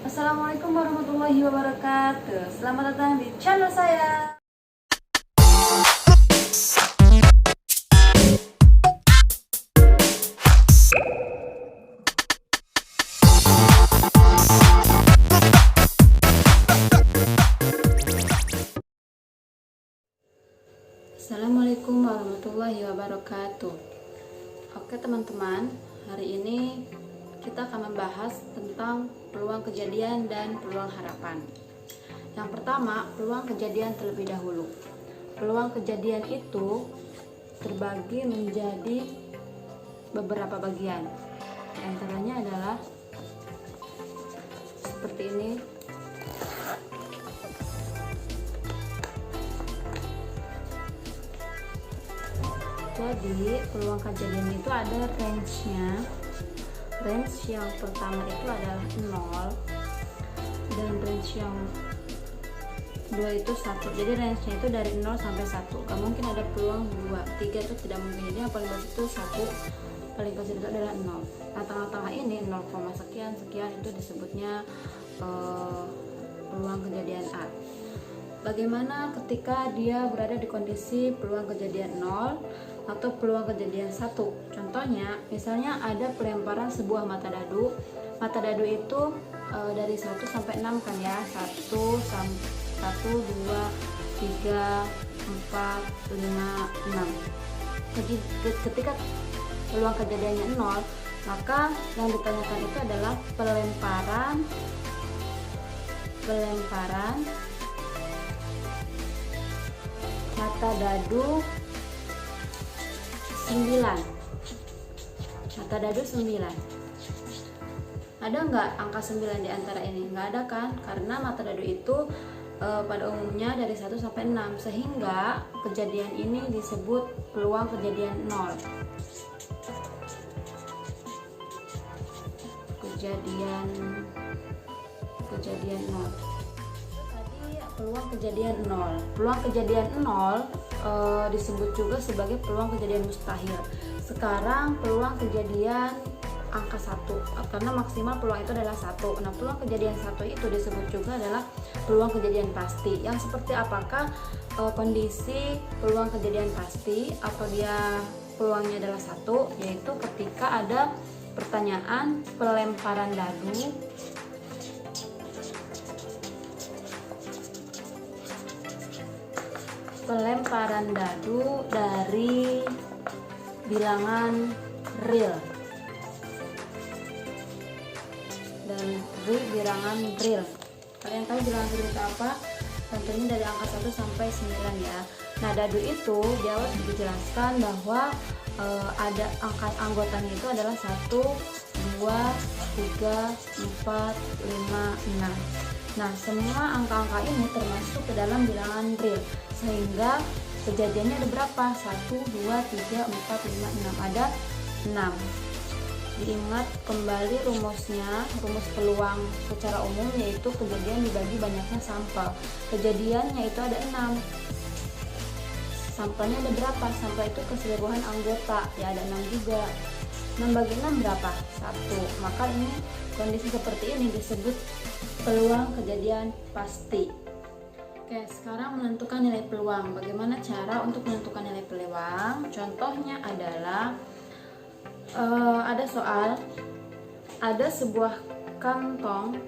Assalamualaikum warahmatullahi wabarakatuh. Selamat datang di channel saya. Assalamualaikum warahmatullahi wabarakatuh. Oke teman-teman, hari ini kita akan membahas tentang peluang kejadian dan peluang harapan. Yang pertama, peluang kejadian terlebih dahulu. Peluang kejadian itu terbagi menjadi beberapa bagian. Di antaranya adalah seperti ini. Jadi peluang kejadian itu ada range-nya. Range yang pertama itu adalah 0 dan range yang kedua itu 1. Jadi range-nya itu dari 0 sampai 1. Gak mungkin ada peluang 2, 3 itu tidak mungkin. Jadi yang paling besar itu 1, paling kecil itu adalah 0. Nah, tengah-tengah ini 0, sekian sekian itu disebutnya peluang kejadian A. Bagaimana ketika dia berada di kondisi peluang kejadian 0 atau peluang kejadian 1? Contohnya, misalnya ada pelemparan sebuah mata dadu. Mata dadu itu dari 1 sampai 6 kan ya. 1, 2, 3, 4, 5, 6. Jadi ketika peluang kejadiannya 0, maka yang ditanyakan itu adalah pelemparan mata dadu 9. Mata dadu 9. Ada nggak angka 9 di antara ini? Nggak ada kan? Karena mata dadu itu pada umumnya dari 1 sampai 6, sehingga kejadian ini disebut peluang kejadian 0. Kejadian 0. Peluang kejadian 0. Peluang kejadian 0 disebut juga sebagai peluang kejadian mustahil. Sekarang peluang kejadian angka 1, karena maksimal peluang itu adalah 1. Nah, peluang kejadian 1 itu disebut juga adalah peluang kejadian pasti. Yang seperti apakah kondisi peluang kejadian pasti atau dia peluangnya adalah 1, yaitu ketika ada pertanyaan pelemparan dadu dari bilangan real. Kalian tahu bilangan real itu apa? Tentunya dari angka 1 sampai 9 ya. Nah, dadu itu di awal dijelaskan bahwa ada angka anggotanya itu adalah 1, 2, 3, 4, 5, 6. Nah, semua angka-angka ini termasuk ke dalam bilangan real, sehingga kejadiannya ada berapa? 1, 2, 3, 4, 5, 6. Ada 6. Diingat kembali rumusnya, rumus peluang secara umum, yaitu kejadian dibagi banyaknya sampel. Kejadiannya itu ada 6. Sampelnya ada berapa? Sampel itu keseluruhan anggota, ya ada 6 juga. 6 bagi 6 berapa? 1. Maka ini kondisi seperti ini disebut peluang kejadian pasti. Oke, sekarang menentukan nilai peluang. Bagaimana cara untuk menentukan nilai peluang? Contohnya adalah ada soal, ada sebuah kantong.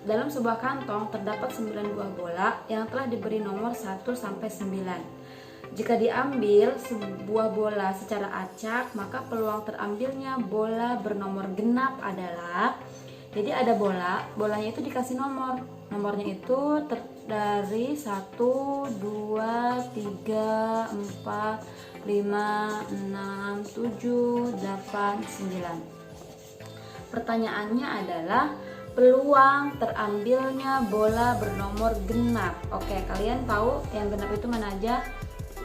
Dalam sebuah kantong terdapat 9 buah bola yang telah diberi nomor 1 sampai 9. Jika diambil sebuah bola secara acak, maka peluang terambilnya bola bernomor genap adalah, jadi ada bolanya itu dikasih nomornya itu dari 1, 2, 3, 4, 5, 6, 7, 8, 9. Pertanyaannya adalah peluang terambilnya bola bernomor genap. Oke, kalian tahu yang genap itu mana aja?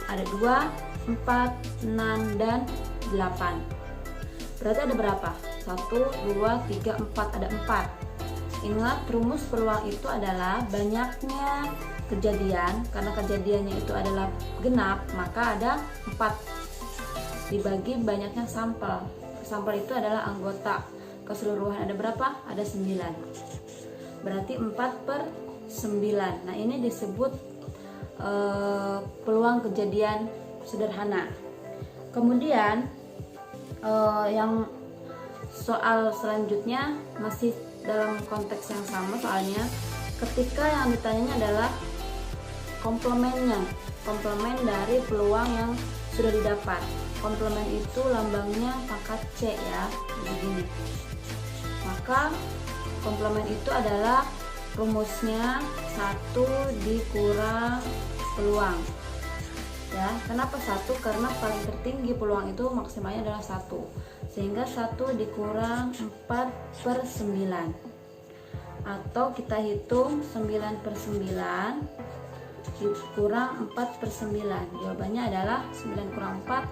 Ada 2, 4, 6, dan 8. Berarti ada berapa? 1, 2, 3, 4. Ada 4. Ingat, rumus peluang itu adalah banyaknya kejadian. Karena kejadiannya itu adalah genap, maka ada 4 dibagi banyaknya sampel. Sampel itu adalah anggota. Keseluruhan ada berapa? Ada 9. berarti 4/9. Nah ini disebut peluang kejadian sederhana. Kemudian yang soal selanjutnya masih dalam konteks yang sama, soalnya ketika yang ditanyanya adalah komplemennya, komplemen dari peluang yang sudah didapat. Komplemen itu lambangnya pangkat C ya, begini. Maka komplemen itu adalah rumusnya 1 dikurang peluang. Ya, kenapa 1? Karena paling tertinggi peluang itu maksimalnya adalah 1. Sehingga 1 dikurang 4/9. Atau kita hitung 9/9 dikurang 4/9. Jawabannya adalah 9 kurang 4,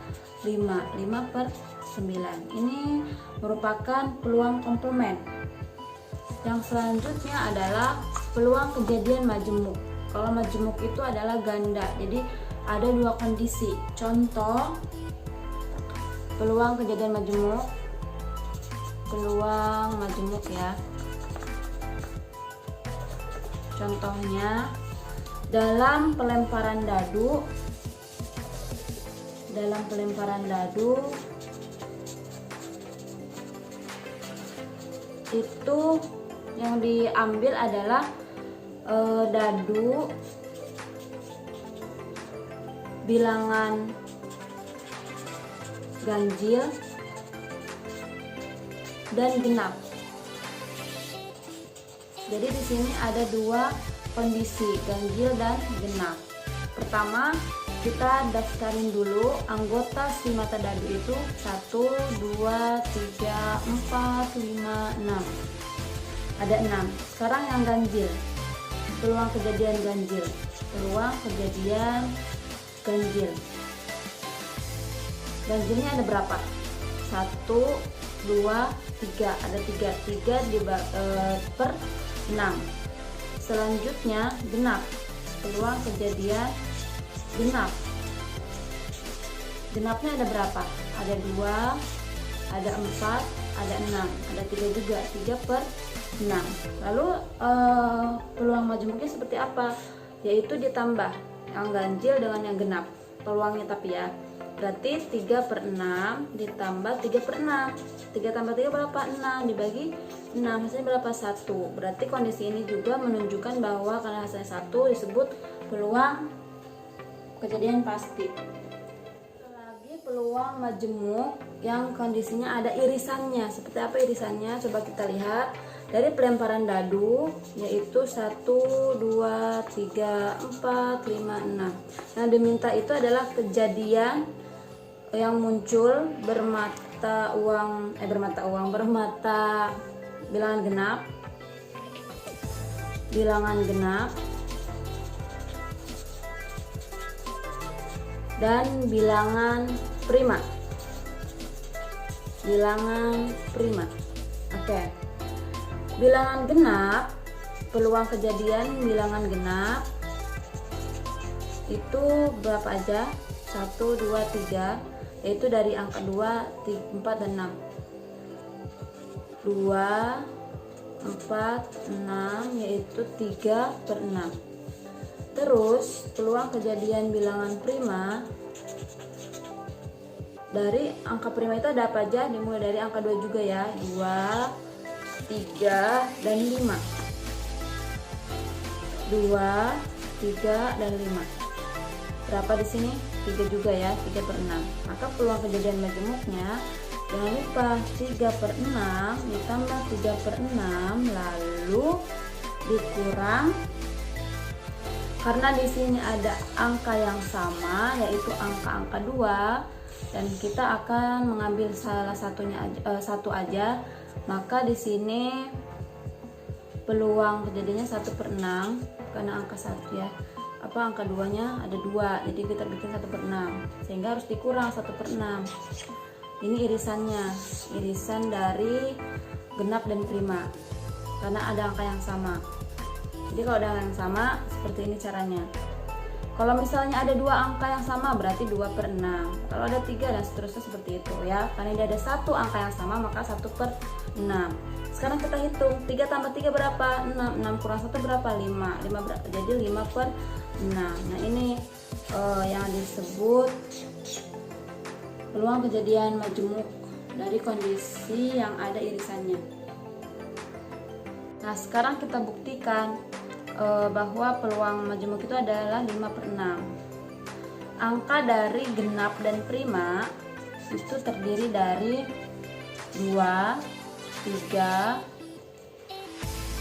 5. 5/9. Ini merupakan peluang komplemen. Yang selanjutnya adalah peluang kejadian majemuk. Kalau majemuk itu adalah ganda, jadi ada dua kondisi. Contoh peluang kejadian majemuk, peluang majemuk ya. Contohnya dalam pelemparan dadu, itu yang diambil adalah dadu bilangan ganjil dan genap. Jadi di sini ada dua kondisi, ganjil dan genap. Pertama, kita daftarin dulu anggota si mata dadu itu 1, 2, 3, 4, 5, 6. Ada 6. Sekarang yang ganjil, peluang kejadian ganjil. Peluang kejadian ganjil. Ganjilnya ada berapa? 1, 2, 3. Ada 3 per 6. Selanjutnya genap, peluang kejadian genap. Genapnya ada berapa? Ada 2, ada 4, ada 6, ada 3 juga, 3/6. Lalu peluang majemuknya seperti apa? Yaitu ditambah yang ganjil dengan yang genap peluangnya, tapi ya berarti 3/6 ditambah 3/6. 3 tambah 3 berapa? 6 dibagi 6, hasilnya berapa? 1. Berarti kondisi ini juga menunjukkan bahwa karena hasilnya 1 disebut peluang kejadian pasti. Lagi peluang majemuk yang kondisinya ada irisannya. Seperti apa irisannya? Coba kita lihat dari pelemparan dadu, yaitu 1, 2, 3, 4, 5, 6. Nah, diminta itu adalah kejadian yang muncul bermata bilangan genap dan bilangan prima. Oke. Bilangan genap, peluang kejadian bilangan genap itu berapa aja? 1, 2, 3, yaitu dari angka 2, 4, dan 6. 2, 4, 6, yaitu 3/6. Terus peluang kejadian bilangan prima, dari angka prima itu ada apa aja? Dimulai dari angka 2 juga ya. 2, 3, dan 5. 2, 3, dan 5. Berapa di sini? 3 juga ya, 3/6. Maka peluang kejadian majemuknya, jangan lupa 3/6 ditambah 3/6 lalu dikurang, karena di sini ada angka yang sama yaitu angka 2 dan kita akan mengambil salah satunya satu aja. Maka di sini peluang kejadiannya 1/6 karena angka 1 ya. Angka 2-nya ada 2, jadi kita bikin 1/6 sehingga harus dikurang 1/6. Ini irisan dari genap dan prima karena ada angka yang sama. Jadi kalau ada angka yang sama seperti ini caranya. Kalau misalnya ada 2 angka yang sama berarti 2/6. Kalau ada 3 dan seterusnya seperti itu ya. Karena dia ada 1 angka yang sama maka 1/6. Sekarang kita hitung 3 tambah 3 berapa? 6. 6 kurang 1 berapa? 5. 5 berapa? Jadi 5/6. Nah ini yang disebut peluang kejadian majemuk dari kondisi yang ada irisannya. Nah sekarang kita buktikan bahwa peluang majemuk itu adalah 5/6. Angka dari genap dan prima itu terdiri dari 2, 3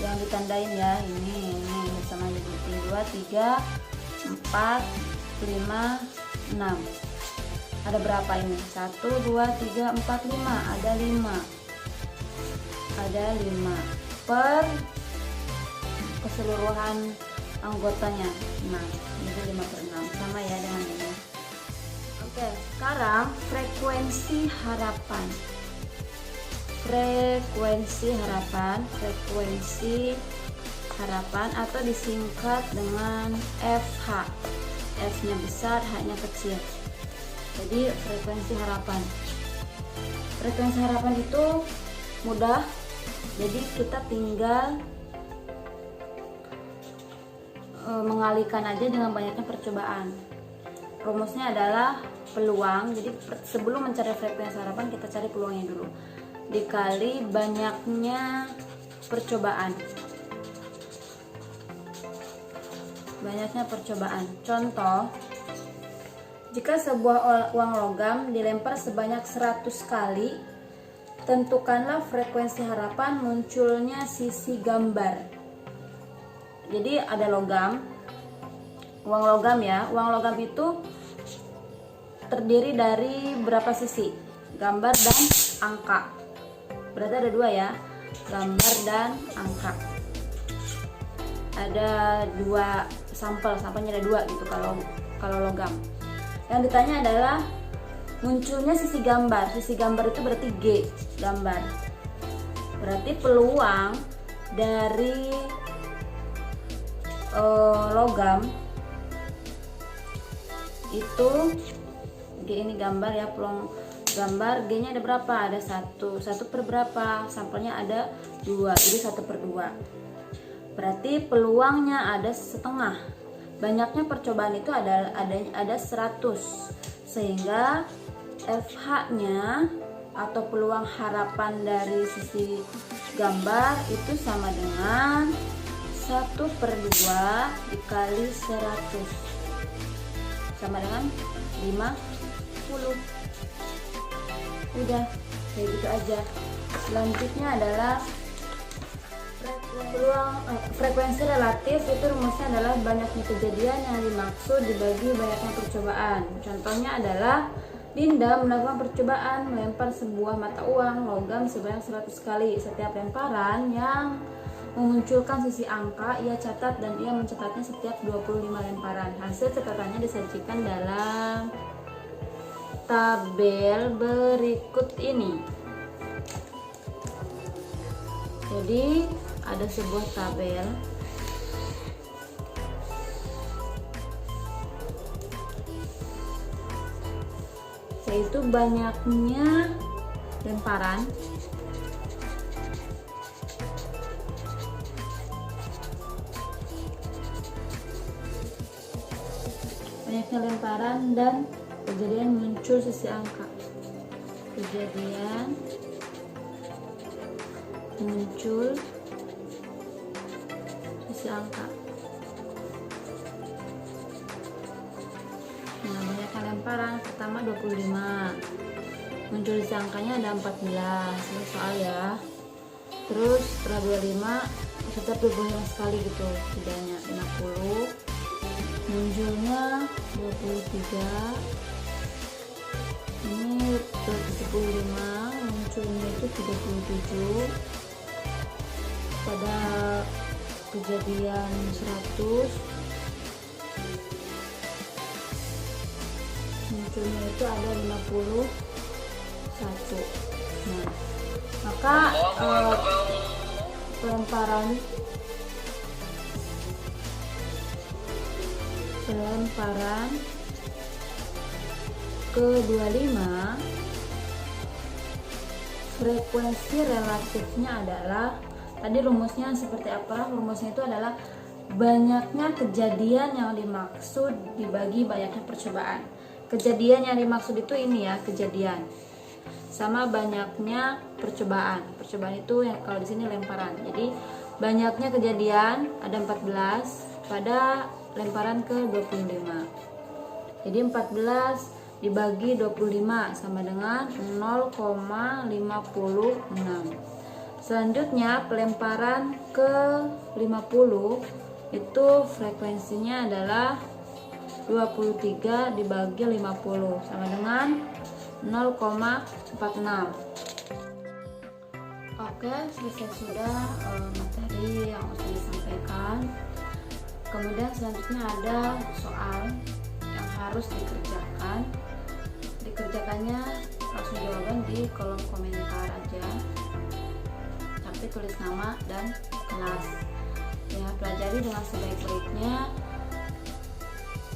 yang ditandain ya, ini sama dibikin 2, 3, 4, 5, 6. Ada berapa ini? 1, 2, 3, 4, 5. Ada 5. Ada 5 per keseluruhan anggotanya. Nah, ini 5/6 sama ya dengan ini. Oke, sekarang frekuensi harapan. Frekuensi harapan atau disingkat dengan FH. F-nya besar, H-nya kecil. Jadi frekuensi harapan. Frekuensi harapan itu mudah. Jadi kita tinggal mengalihkan aja dengan banyaknya percobaan. Rumusnya adalah peluang. Jadi sebelum mencari frekuensi harapan kita cari peluangnya dulu. Dikali banyaknya percobaan. Contoh, jika sebuah uang logam dilempar sebanyak 100 kali, tentukanlah frekuensi harapan munculnya sisi gambar. Jadi ada logam, uang logam ya. Uang logam itu terdiri dari berapa sisi? Gambar dan angka. Berarti ada 2 ya, gambar dan angka. Ada 2 sampelnya ada 2 gitu kalau logam. Yang ditanya adalah munculnya sisi gambar. Sisi gambar itu berarti G, gambar. Berarti peluang dari logam itu G ini gambar ya, peluang gambar G nya ada berapa? Ada 1 per berapa? Sampelnya ada 2, jadi 1/2. Berarti peluangnya ada setengah. Banyaknya percobaan itu ada 100, sehingga FH-nya atau peluang harapan dari sisi gambar itu sama dengan 1/2 dikali 100 sama dengan 50. Udah kayak gitu aja. Selanjutnya adalah frekuensi relatif. Itu rumusnya adalah banyaknya kejadian yang dimaksud dibagi banyaknya percobaan. Contohnya adalah Dinda melakukan percobaan melempar sebuah mata uang logam sebanyak 100 kali. Setiap lemparan yang memunculkan sisi angka ia catat dan ia mencatatnya setiap 25 lemparan. Hasil catatannya disajikan dalam tabel berikut ini. Jadi ada sebuah tabel yaitu banyaknya lemparan, dan kejadian muncul sisi angka. Kejadian muncul sisi angka. Nah, banyaknya lemparan pertama 25, muncul sisi angkanya ada 14. Ini soal ya. Terus setelah 25 setiap 25 sekali gitu, tidaknya 50, munculnya 23. Ini 75, munculnya itu 37. Pada kejadian 100 munculnya itu ada 51. Nah, maka pelemparan ke 25 Frekuensi relatifnya adalah, tadi rumusnya seperti apa? Rumusnya itu adalah banyaknya kejadian yang dimaksud dibagi banyaknya percobaan. Kejadian yang dimaksud itu ini ya, kejadian sama banyaknya percobaan. Percobaan itu yang kalau di sini lemparan. Jadi banyaknya kejadian ada 14 pada lemparan ke 25. Jadi 14 dibagi 25 sama dengan 0,56. Selanjutnya pelemparan ke 50 itu frekuensinya adalah 23 dibagi 50 sama dengan 0,46. Oke, selesai sudah materi yang sudah disampaikan. Kemudian selanjutnya ada soal yang harus dikerjakan. Dikerjakannya langsung jawaban di kolom komentar aja, tapi tulis nama dan kelas ya. Pelajari dengan sebaik-baiknya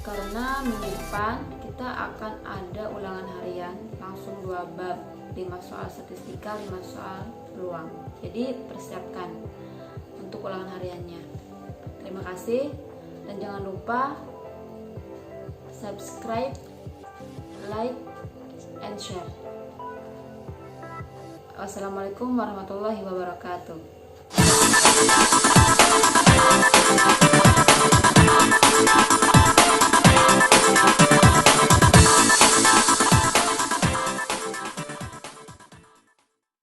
karena minggu depan kita akan ada ulangan harian langsung 2 bab, 5 soal statistika, 5 soal peluang. Jadi persiapkan untuk ulangan hariannya. Terima kasih dan jangan lupa subscribe, like, and share. Wassalamualaikum warahmatullahi wabarakatuh.